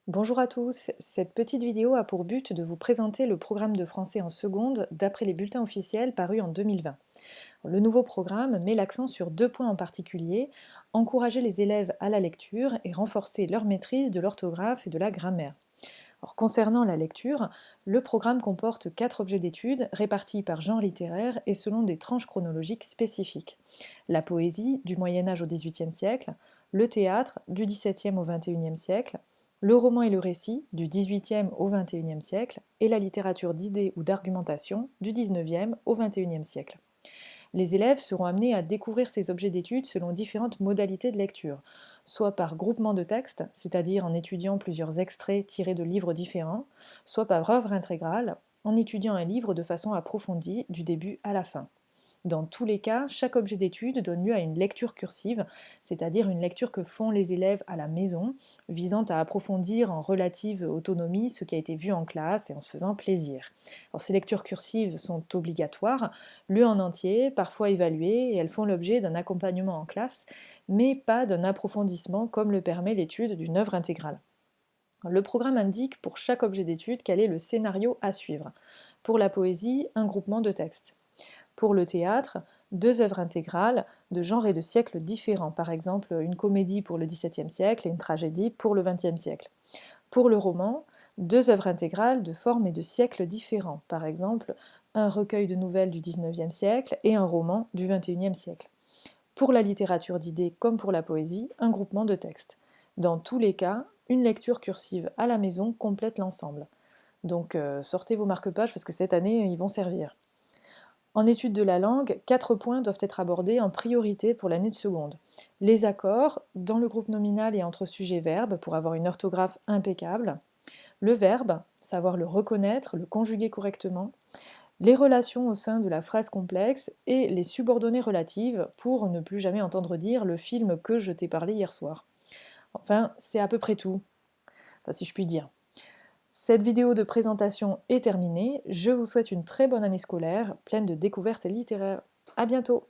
Bonjour à tous, cette petite vidéo a pour but de vous présenter le programme de français en seconde d'après les bulletins officiels parus en 2020. Le nouveau programme met l'accent sur deux points en particulier, encourager les élèves à la lecture et renforcer leur maîtrise de l'orthographe et de la grammaire. Alors, concernant la lecture, le programme comporte quatre objets d'études répartis par genre littéraire et selon des tranches chronologiques spécifiques. La poésie, du Moyen Âge au XVIIIe siècle, le théâtre, du XVIIe au XXIe siècle, le roman et le récit, du XVIIIe au XXIe siècle, et la littérature d'idées ou d'argumentation, du XIXe au XXIe siècle. Les élèves seront amenés à découvrir ces objets d'études selon différentes modalités de lecture, soit par groupement de textes, c'est-à-dire en étudiant plusieurs extraits tirés de livres différents, soit par œuvre intégrale, en étudiant un livre de façon approfondie du début à la fin. Dans tous les cas, chaque objet d'étude donne lieu à une lecture cursive, c'est-à-dire une lecture que font les élèves à la maison, visant à approfondir en relative autonomie ce qui a été vu en classe et en se faisant plaisir. Alors, ces lectures cursives sont obligatoires, lues en entier, parfois évaluées, et elles font l'objet d'un accompagnement en classe, mais pas d'un approfondissement comme le permet l'étude d'une œuvre intégrale. Le programme indique pour chaque objet d'étude quel est le scénario à suivre. Pour la poésie, un groupement de textes. Pour le théâtre, deux œuvres intégrales de genres et de siècles différents, par exemple une comédie pour le XVIIe siècle et une tragédie pour le XXe siècle. Pour le roman, deux œuvres intégrales de formes et de siècles différents, par exemple un recueil de nouvelles du XIXe siècle et un roman du XXIe siècle. Pour la littérature d'idées comme pour la poésie, un groupement de textes. Dans tous les cas, une lecture cursive à la maison complète l'ensemble. Donc sortez vos marque-pages parce que cette année, ils vont servir. En étude de la langue, 4 points doivent être abordés en priorité pour l'année de seconde. Les accords, dans le groupe nominal et entre sujet et verbe, pour avoir une orthographe impeccable. Le verbe, savoir le reconnaître, le conjuguer correctement. Les relations au sein de la phrase complexe et les subordonnées relatives pour ne plus jamais entendre dire le film que je t'ai parlé hier soir. Enfin, c'est à peu près tout, enfin si je puis dire. Cette vidéo de présentation est terminée. Je vous souhaite une très bonne année scolaire, pleine de découvertes littéraires. À bientôt!